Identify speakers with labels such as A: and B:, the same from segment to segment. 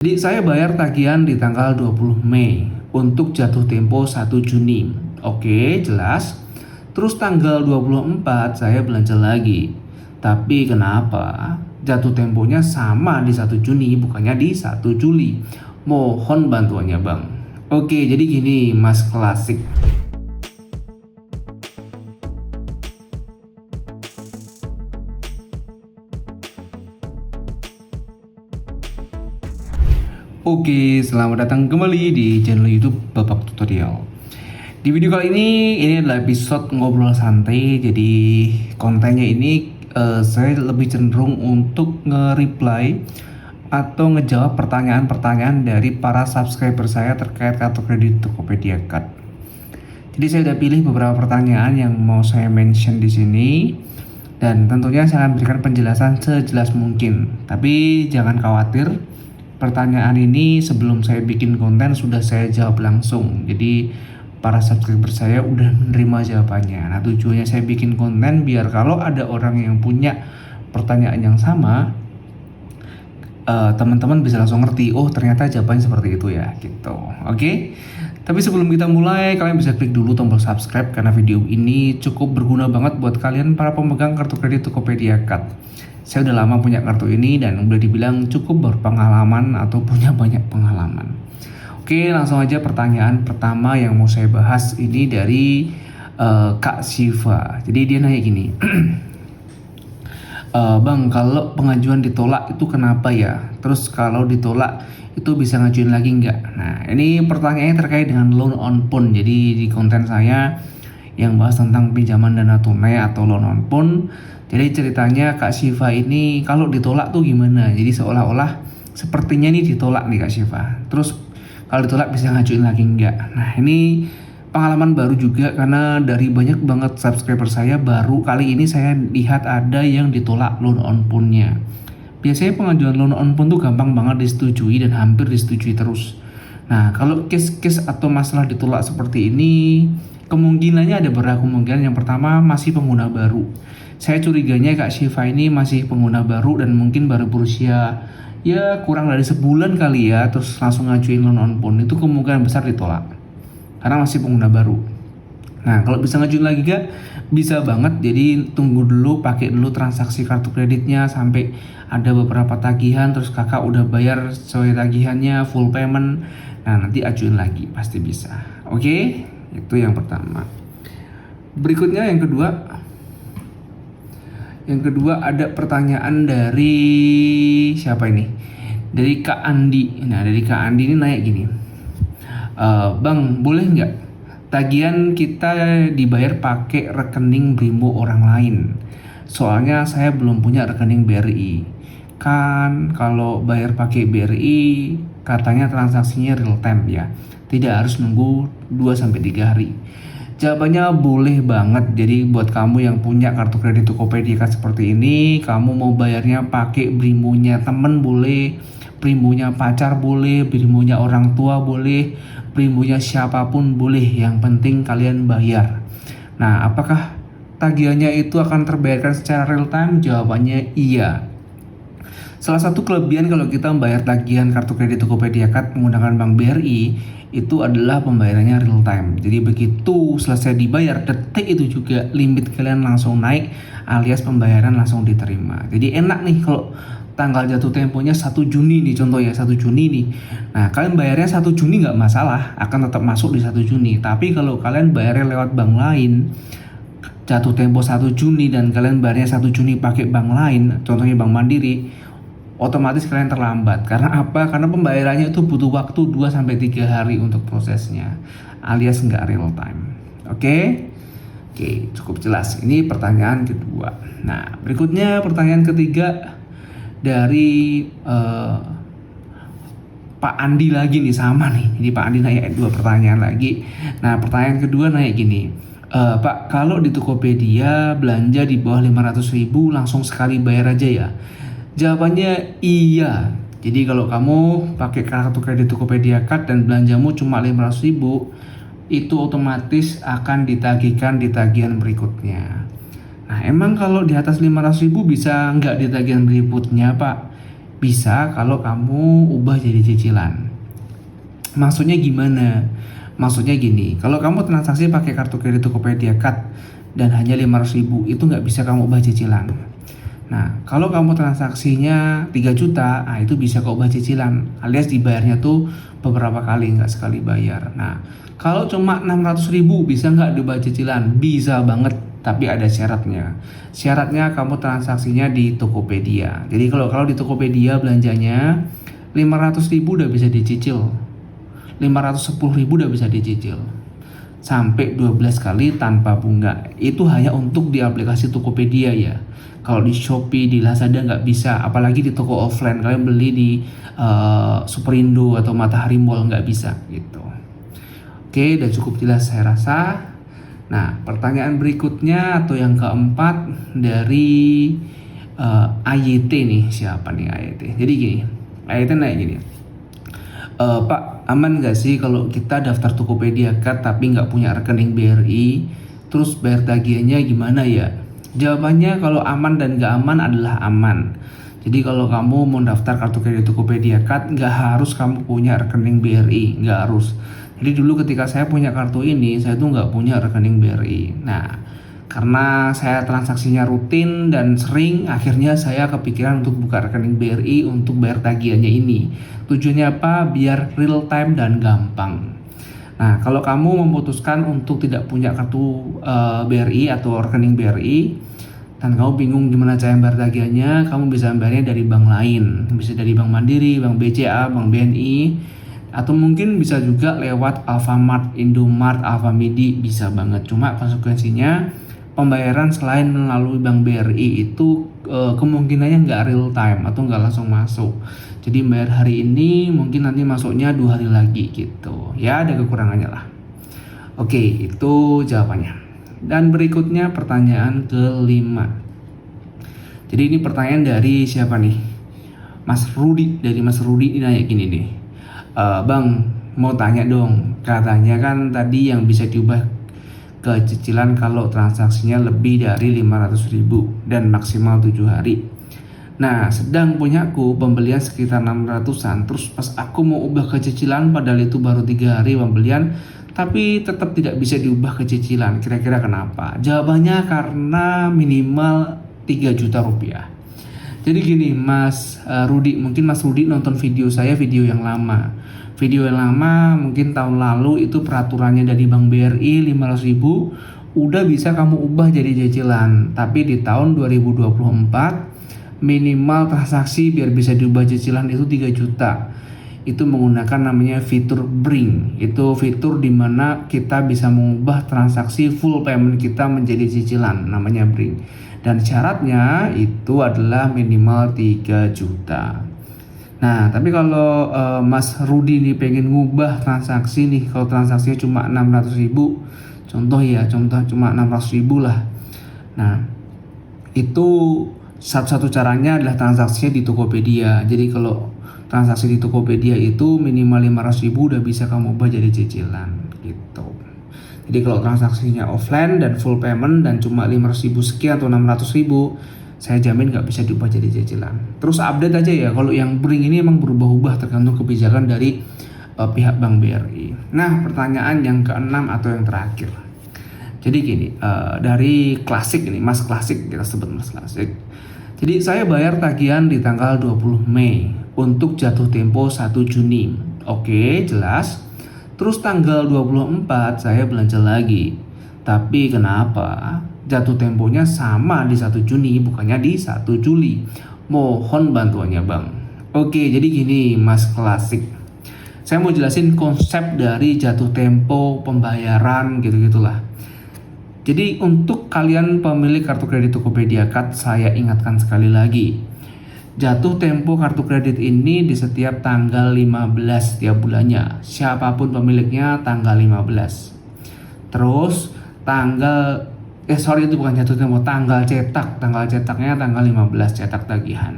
A: Jadi saya bayar tagihan di tanggal 20 Mei untuk jatuh tempo 1 Juni. Oke, jelas. Terus tanggal 24 saya belanja lagi. Tapi kenapa jatuh temponya sama di 1 Juni bukannya di 1 Juli? Mohon bantuannya, Bang. Oke, jadi gini, Mas Klasik. Oke, selamat datang kembali di channel YouTube Babak Tutorial. Di video kali ini adalah episode ngobrol santai. Jadi kontennya ini saya lebih cenderung untuk nge-reply atau ngejawab pertanyaan-pertanyaan dari para subscriber saya terkait kartu kredit Tokopedia Card. Jadi saya udah pilih beberapa pertanyaan yang mau saya mention di sini. Dan tentunya saya akan berikan penjelasan sejelas mungkin. Tapi jangan khawatir, pertanyaan ini sebelum saya bikin konten sudah saya jawab langsung. Jadi para subscriber saya udah menerima jawabannya. Nah, tujuannya saya bikin konten biar kalau ada orang yang punya pertanyaan yang sama, teman-teman bisa langsung ngerti, oh ternyata jawabannya seperti itu ya, gitu. Oke? Tapi sebelum kita mulai, kalian bisa klik dulu tombol subscribe karena video ini cukup berguna banget buat kalian para pemegang kartu kredit Tokopedia Card. Saya udah lama punya kartu ini dan boleh dibilang cukup berpengalaman atau punya banyak pengalaman. Oke, langsung aja pertanyaan pertama yang mau saya bahas ini dari Kak Siva. Jadi dia nanya gini, Bang, kalau pengajuan ditolak itu kenapa ya? Terus kalau ditolak itu bisa ngajuin lagi nggak? Nah, ini pertanyaannya terkait dengan loan on phone. Jadi di konten saya yang bahas tentang pinjaman dana tunai atau loan on phone. Jadi ceritanya Kak Siva ini kalau ditolak tuh gimana? Jadi seolah-olah sepertinya ini ditolak nih Kak Siva. Terus kalau ditolak bisa ngajuin lagi nggak? Nah, ini pengalaman baru juga karena dari banyak banget subscriber saya baru kali ini saya lihat ada yang ditolak loan on phone-nya. Biasanya pengajuan loan on phone tuh gampang banget disetujui dan hampir disetujui terus. Nah, kalau case-case atau masalah ditolak seperti ini, kemungkinannya ada beberapa kemungkinan. Yang pertama, masih pengguna baru. Saya curiganya Kak Shiva ini masih pengguna baru dan mungkin baru berusia ya kurang dari sebulan kali ya, terus langsung ngajuin loan on phone. Itu kemungkinan besar ditolak karena masih pengguna baru. Nah, kalau bisa ngajuin lagi gak? Bisa banget. Jadi tunggu dulu, pakai dulu transaksi kartu kreditnya sampai ada beberapa tagihan, terus kakak udah bayar sesuai tagihannya, full payment. Nah, nanti ajuin lagi, pasti bisa. Oke, itu yang pertama. Berikutnya yang kedua. Yang kedua ada pertanyaan dari siapa ini? Dari Kak Andi. Nah, dari Kak Andi ini nanya gini, Bang, boleh nggak tagihan kita dibayar pakai rekening Brimo orang lain? Soalnya saya belum punya rekening BRI. Kan kalau bayar pakai BRI katanya transaksinya real time ya. Tidak harus nunggu 2-3 hari. Jawabannya boleh banget. Jadi buat kamu yang punya kartu kredit Tokopedia Card seperti ini, kamu mau bayarnya pakai Brimonya temen boleh, Brimonya pacar boleh, Brimonya orang tua boleh, Brimonya siapapun boleh, yang penting kalian bayar. Nah, apakah tagihannya itu akan terbayarkan secara real time? Jawabannya iya. Salah satu kelebihan kalau kita membayar tagihan kartu kredit Tokopedia Card menggunakan Bank BRI itu adalah pembayarannya real time. Jadi begitu selesai dibayar, detik itu juga limit kalian langsung naik alias pembayaran langsung diterima. Jadi enak nih kalau tanggal jatuh temponya 1 Juni nih, contoh ya 1 Juni nih. Nah, kalian bayarnya 1 Juni nggak masalah, akan tetap masuk di 1 Juni. Tapi kalau kalian bayarnya lewat bank lain, jatuh tempo 1 Juni dan kalian bayarnya 1 Juni pakai bank lain, contohnya Bank Mandiri, otomatis kalian terlambat. Karena apa? Karena pembayarannya itu butuh waktu 2-3 hari untuk prosesnya, alias nggak real time. Oke, cukup jelas. Ini pertanyaan kedua. Nah, berikutnya pertanyaan ketiga dari Pak Andi lagi nih, sama nih. Jadi Pak Andi nanya 2 pertanyaan lagi. Nah, pertanyaan kedua nanya gini, Pak, kalau di Tokopedia belanja di bawah 500.000 langsung sekali bayar aja ya? Jawabannya iya. Jadi kalau kamu pakai kartu kredit Tokopedia Card dan belanjamu cuma 500.000, itu otomatis akan ditagihkan di tagihan berikutnya. Nah, emang kalau di atas 500.000 bisa nggak di tagihan berikutnya, Pak? Bisa kalau kamu ubah jadi cicilan. Maksudnya gimana? Maksudnya gini, kalau kamu transaksi pakai kartu kredit Tokopedia Card dan hanya 500.000, itu nggak bisa kamu ubah cicilan. Nah, kalau kamu transaksinya 3 juta, nah itu bisa kau ubah cicilan, alias dibayarnya tuh beberapa kali, nggak sekali bayar. Nah, kalau cuma 600.000 bisa nggak diubah cicilan? Bisa banget, tapi ada syaratnya. Syaratnya kamu transaksinya di Tokopedia. Jadi kalau di Tokopedia belanjanya 500.000 udah bisa dicicil, 510.000 udah bisa dicicil sampai 12 kali tanpa bunga. Itu hanya untuk di aplikasi Tokopedia ya. Kalau di Shopee, di Lazada nggak bisa, apalagi di toko offline. Kalian beli di Superindo atau Matahari Mall nggak bisa gitu. Oke, udah cukup jelas saya rasa. Nah, pertanyaan berikutnya atau yang keempat dari AYT nih. Siapa nih AYT? Jadi gini, AYT nanya gini. Pak, aman nggak sih kalau kita daftar Tokopedia Card tapi nggak punya rekening BRI, terus bayar tagihannya gimana ya? Jawabannya kalau aman dan nggak aman adalah aman. Jadi kalau kamu mau daftar kartu kredit Tokopedia Card, nggak harus kamu punya rekening BRI, nggak harus. Jadi dulu ketika saya punya kartu ini, saya tuh nggak punya rekening BRI. Nah, karena saya transaksinya rutin dan sering, akhirnya saya kepikiran untuk buka rekening BRI untuk bayar tagihannya ini. Tujuannya apa? Biar real time dan gampang. Nah, kalau kamu memutuskan untuk tidak punya kartu BRI atau rekening BRI dan kamu bingung gimana cara bayar tagihannya, kamu bisa bayarnya dari bank lain. Bisa dari Bank Mandiri, Bank BCA, Bank BNI, atau mungkin bisa juga lewat Alfamart, Indomart, Alfamidi, bisa banget. Cuma konsekuensinya pembayaran selain melalui Bank BRI itu kemungkinannya nggak real time atau nggak langsung masuk. Jadi bayar hari ini mungkin nanti masuknya 2 hari lagi gitu. Ya ada kekurangannya lah. Oke, itu jawabannya. Dan berikutnya pertanyaan kelima. Jadi ini pertanyaan dari siapa nih? Mas Rudi. Dari Mas Rudi ini nanya gini nih. Bang, mau tanya dong. Katanya kan tadi yang bisa diubah ke cicilan kalau transaksinya lebih dari 500.000 dan maksimal 7 hari. Nah, sedang punyaku pembelian sekitar 600-an, terus pas aku mau ubah ke cicilan padahal itu baru 3 hari pembelian, tapi tetap tidak bisa diubah ke cicilan. Kira-kira kenapa? Jawabannya karena minimal 3 juta rupiah. Jadi gini Mas Rudi, mungkin Mas Rudi nonton video saya, video yang lama. Video yang lama mungkin tahun lalu itu peraturannya dari Bank BRI 500.000 udah bisa kamu ubah jadi cicilan. Tapi di tahun 2024 minimal transaksi biar bisa diubah cicilan itu 3 juta. Itu menggunakan namanya fitur Bring. Itu fitur dimana kita bisa mengubah transaksi full payment kita menjadi cicilan, namanya Bring. Dan syaratnya itu adalah minimal 3 juta. Nah, tapi kalau Mas Rudi nih pengen ngubah transaksi nih, kalau transaksinya cuma 600.000, contoh cuma 600.000 lah. Nah, itu satu-satu caranya adalah transaksinya di Tokopedia. Jadi kalau transaksi di Tokopedia itu minimal 500.000 udah bisa kamu ubah jadi cicilan gitu. Jadi kalau transaksinya offline dan full payment dan cuma 500.000 sekian atau 600.000, saya jamin nggak bisa diubah jadi cicilan. Terus update aja ya, kalau yang Bring ini emang berubah-ubah tergantung kebijakan dari pihak Bank BRI. Nah, pertanyaan yang keenam atau yang terakhir. Jadi gini, dari Klasik ini, Mas Klasik, kita sebut Mas Klasik. Jadi saya bayar tagihan di tanggal 20 Mei untuk jatuh tempo 1 Juni. Oke, jelas. Terus tanggal 24 saya belanja lagi. Tapi kenapa jatuh temponya sama di 1 Juni bukannya di 1 Juli? Mohon bantuannya Bang. Oke, jadi gini Mas Klasik. Saya mau jelasin konsep dari jatuh tempo pembayaran gitu-gitulah. Jadi untuk kalian pemilik kartu kredit Tokopedia Card, saya ingatkan sekali lagi. Jatuh tempo kartu kredit ini di setiap tanggal 15 setiap bulannya. Siapapun pemiliknya tanggal 15. Terus itu bukan jatuh tempo, tanggal cetak. Tanggal cetaknya tanggal 15 cetak tagihan.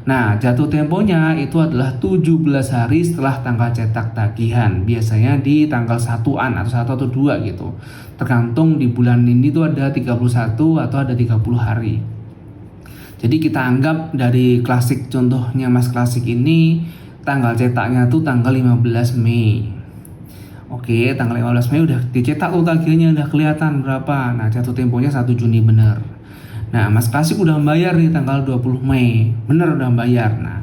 A: Nah, jatuh temponya itu adalah 17 hari setelah tanggal cetak tagihan. Biasanya di tanggal 1-an atau 1 atau 2 gitu. Tergantung di bulan ini tuh ada 31 atau ada 30 hari. Jadi kita anggap dari klasik, contohnya Mas Klasik ini tanggal cetaknya tuh tanggal 15 Mei. Oke, tanggal 15 Mei udah dicetak tuh tagihannya, udah kelihatan berapa. Nah, jatuh temponya 1 Juni bener. Nah, Mas Klasik udah bayar nih tanggal 20 Mei. Bener udah bayar. Nah,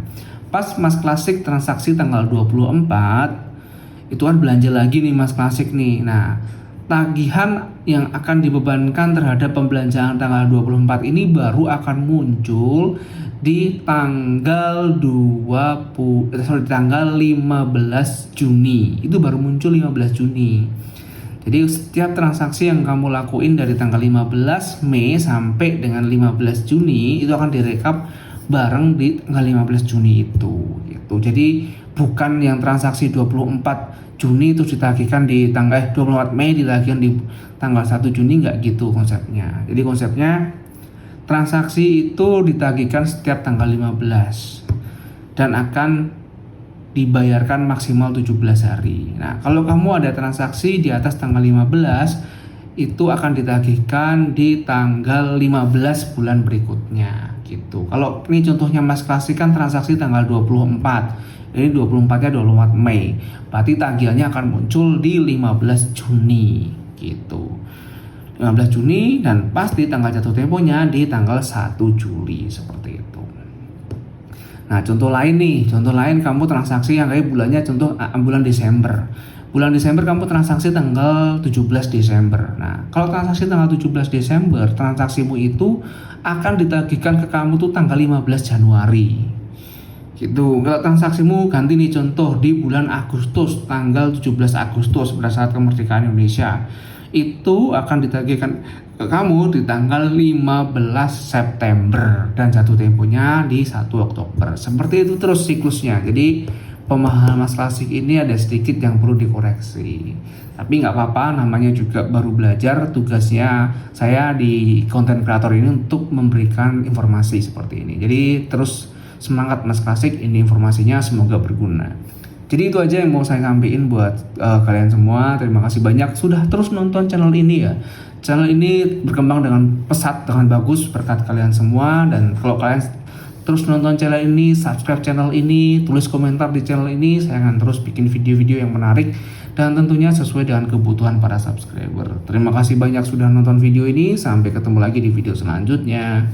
A: pas Mas Klasik transaksi tanggal 24, itu kan belanja lagi nih Mas Klasik nih. Nah, tagihan yang akan dibebankan terhadap pembelanjaan tanggal 24 ini baru akan muncul di tanggal 15 Juni. Itu baru muncul 15 Juni. Jadi setiap transaksi yang kamu lakuin dari tanggal 15 Mei sampai dengan 15 Juni itu akan direkap bareng di tanggal 15 Juni itu gitu. Jadi bukan yang transaksi 24 Juni itu ditagihkan di tanggal 24 Mei ditagihkan di tanggal 1 Juni, nggak gitu konsepnya. Jadi konsepnya transaksi itu ditagihkan setiap tanggal 15 dan akan dibayarkan maksimal 17 hari. Nah, kalau kamu ada transaksi di atas tanggal 15, itu akan ditagihkan di tanggal 15 bulan berikutnya gitu. Kalau ini contohnya Mas Klasik kan transaksi tanggal 24. Ini 24-nya 24 Mei. Berarti tagihannya akan muncul di 15 Juni gitu. 15 Juni dan pasti tanggal jatuh temponya di tanggal 1 Juli seperti itu. Nah, contoh lain nih, contoh lain kamu transaksi yang kayak bulannya contoh bulan Desember. Bulan Desember kamu transaksi tanggal 17 Desember. Nah, kalau transaksi tanggal 17 Desember, transaksimu itu akan ditagihkan ke kamu tuh tanggal 15 Januari. Gitu. Kalau transaksimu ganti nih contoh di bulan Agustus, tanggal 17 Agustus pada saat kemerdekaan Indonesia. Itu akan ditagihkan ke kamu di tanggal 15 September dan jatuh temponya di 1 Oktober. Seperti itu terus siklusnya. Jadi pemahaman Mas Klasik ini ada sedikit yang perlu dikoreksi. Tapi nggak apa-apa, namanya juga baru belajar. Tugasnya saya di konten kreator ini untuk memberikan informasi seperti ini. Jadi terus semangat Mas Klasik, ini informasinya semoga berguna. Jadi itu aja yang mau saya sampaikan buat kalian semua. Terima kasih banyak sudah terus nonton channel ini ya. Channel ini berkembang dengan pesat, dengan bagus berkat kalian semua. Dan kalau kalian terus nonton channel ini, subscribe channel ini, tulis komentar di channel ini, saya akan terus bikin video-video yang menarik dan tentunya sesuai dengan kebutuhan para subscriber. Terima kasih banyak sudah nonton video ini. Sampai ketemu lagi di video selanjutnya.